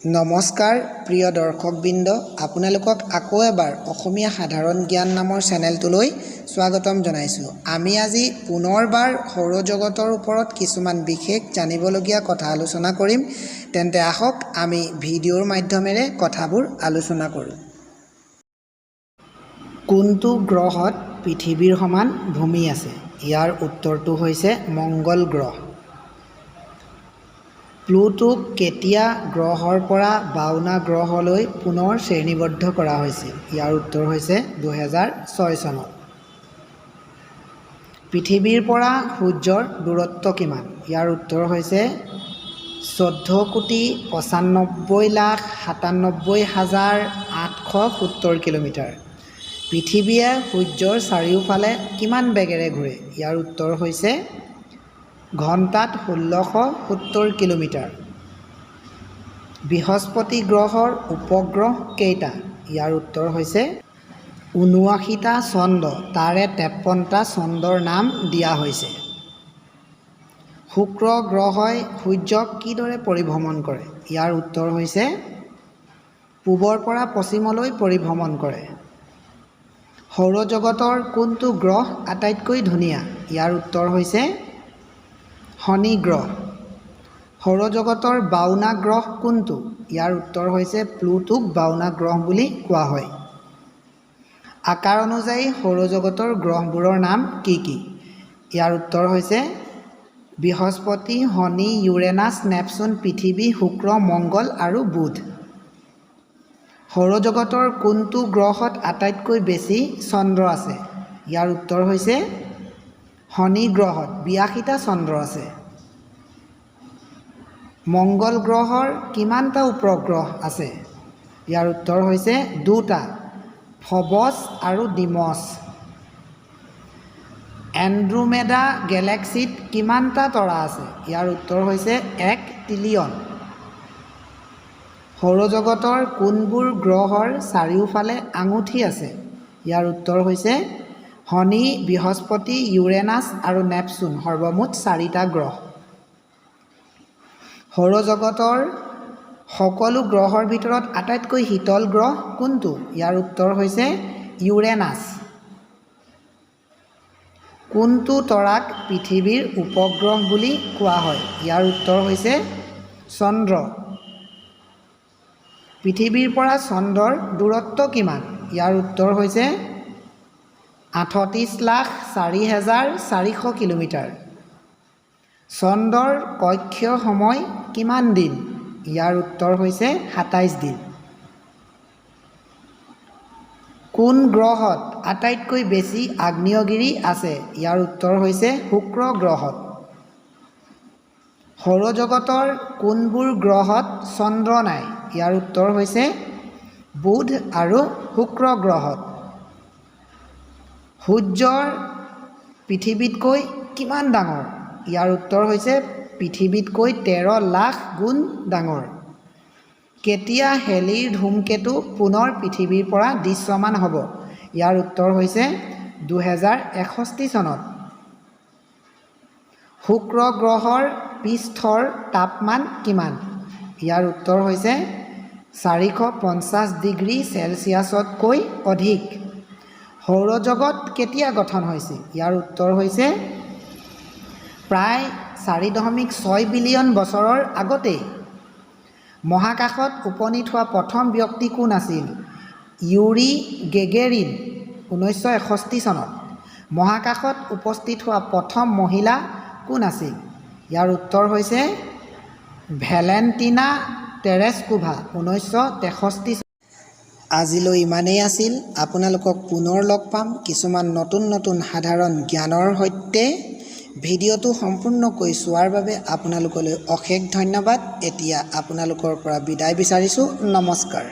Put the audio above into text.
নমস্কাৰ প্ৰিয় দৰ্শকবৃন্দ, আপোনালোকক আকৌ এবাৰ অসমীয়া সাধাৰণ জ্ঞান নামৰ চেনেলটোলৈ স্বাগতম জনাইছোঁ। আমি আজি পুনৰবাৰ সৌৰজগতৰ ওপৰত কিছুমান বিশেষ জানিবলগীয়া কথা আলোচনা কৰিম। তেন্তে আহক আমি ভিডিঅ'ৰ মাধ্যমেৰে কথাবোৰ আলোচনা কৰোঁ। কোনটো গ্ৰহত পৃথিৱীৰ সমান ভূমি আছে? ইয়াৰ উত্তৰটো হৈছে মংগল গ্ৰহ। প্লুটোক কেতিয়া গ্ৰহৰ পৰা 52 গ্ৰহলৈ পুনৰ শ্ৰেণীবদ্ধ কৰা হৈছিল? ইয়াৰ উত্তৰ হৈছে 2006 চনত। পৃথিৱীৰ পৰা সূৰ্যৰ দূৰত্ব কিমান? ইয়াৰ উত্তৰ হৈছে 14,97,870 কিলোমিটাৰ। পৃথিৱীয়ে সূৰ্যৰ চাৰিওফালে কিমান বেগেৰে ঘূৰে? ইয়াৰ উত্তৰ হৈছে ঘণ্টাত 1670 কিলোমিটাৰ। বৃহস্পতি গ্ৰহৰ উপগ্ৰহ কেইটা? ইয়াৰ উত্তৰ হৈছে 79টা চন্দ্ৰ, তাৰে 53টা চন্দ্ৰৰ নাম দিয়া হৈছে। শুক্ৰ গ্ৰহই সূৰ্যক কিদৰে পৰিভ্ৰমণ কৰে? ইয়াৰ উত্তৰ হৈছে পূবৰ পৰা পশ্চিমলৈ পৰিভ্ৰমণ কৰে। সৌৰজগতৰ কোনটো গ্ৰহ আটাইতকৈ ধুনীয়া? ইয়াৰ উত্তৰ হৈছে শনি গ্ৰহ। সৌৰজগতৰ 52 গ্ৰহ কোনটো? ইয়াৰ উত্তৰ হৈছে প্লুটোক 52 গ্ৰহ বুলি কোৱা হয়। আকাৰ অনুযায়ী সৌৰজগতৰ গ্ৰহবোৰৰ নাম কি কি? ইয়াৰ উত্তৰ হৈছে বৃহস্পতি, শনি, ইউৰেনাছ, নেপচুন, পৃথিৱী, শুক্ৰ, মংগল আৰু বুধ। সৌৰজগতৰ কোনটো গ্ৰহত আটাইতকৈ বেছি চন্দ্ৰ আছে? ইয়াৰ উত্তৰ হৈছে শনি গ্ৰহত 82টা চন্দ্ৰ আছে। মংগল গ্ৰহৰ কিমানটা উপগ্ৰহ আছে? ইয়াৰ উত্তৰ হৈছে 2টা, ফবছ আৰু ডিমছ। এণ্ড্ৰোমেডা গেলেক্সিত কিমানটা তৰা আছে? ইয়াৰ উত্তৰ হৈছে 1 ট্ৰিলিয়ন। সৌৰজগতৰ কোনবোৰ গ্ৰহৰ চাৰিওফালে আঙুঠি আছে? ইয়াৰ উত্তৰ হৈছে শনি, বৃহস্পতি, ইউৰেনাছ আৰু নেপচুন, সৰ্বমুঠ 4টা গ্ৰহ। সৌৰজগতৰ সকলো গ্ৰহৰ ভিতৰত আটাইতকৈ শীতল গ্ৰহ কোনটো? ইয়াৰ উত্তৰ হৈছে ইউৰেনাছ। কোনটো তৰাক পৃথিৱীৰ উপগ্ৰহ বুলি কোৱা হয়? ইয়াৰ উত্তৰ হৈছে চন্দ্ৰ। পৃথিৱীৰ পৰা চন্দ্ৰৰ দূৰত্ব কিমান? ইয়াৰ উত্তৰ হৈছে 38,04,400 কিলোমিটাৰ। চন্দ্ৰৰ কক্ষীয় সময় কিমান দিন? ইয়াৰ উত্তৰ হৈছে 27 দিন। কোন গ্ৰহত আটাইতকৈ বেছি আগ্নেয়গিৰি আছে? ইয়াৰ উত্তৰ হৈছে শুক্ৰ গ্ৰহত। সৌৰজগতৰ কোনবোৰ গ্ৰহত চন্দ্ৰ নাই? ইয়াৰ উত্তৰ হৈছে বুধ আৰু শুক্ৰ গ্ৰহত। সূৰ্যৰ পৃথিৱীতকৈ কিমান ডাঙৰ? ইয়াৰ উত্তৰ হৈছে পৃথিৱীতকৈ 13 লাখ গুণ ডাঙৰ। কেতিয়া হেলিৰ ধূমকেতু পুনৰ পৃথিৱীৰ পৰা দৃশ্যমান হ'ব? ইয়াৰ উত্তৰ হৈছে 2061 চনত। শুক্ৰ গ্ৰহৰ পৃষ্ঠৰ তাপমান কিমান? ইয়াৰ উত্তৰ হৈছে 450 ডিগ্ৰী চেলছিয়াছতকৈ অধিক। সৌৰজগত কেতিয়া গঠন হৈছিল? ইয়াৰ উত্তৰ হৈছে প্ৰায় 4.6 বিলিয়ন বছৰৰ আগতেই। মহাকাশত উপনীত হোৱা প্ৰথম ব্যক্তি কোন আছিল? ইউৰি গেগেৰিন, 1961 চনত। মহাকাশত উপস্থিত হোৱা প্ৰথম মহিলা কোন আছিল? ইয়াৰ উত্তৰ হৈছে ভেলেণ্টিনা তেৰেস্কোভা, 1963 চনত। আজিলৈ ইমানেই আছিল। আপোনালোকক পুনৰ লগ পাম কিছুমান নতুন নতুন সাধাৰণ জ্ঞানৰ সৈতে। ভিডিঅ'টো সম্পূৰ্ণকৈ চোৱাৰ বাবে আপোনালোকলৈ অশেষ ধন্যবাদ। এতিয়া আপোনালোকৰ পৰা বিদায় বিচাৰিছোঁ। নমস্কাৰ।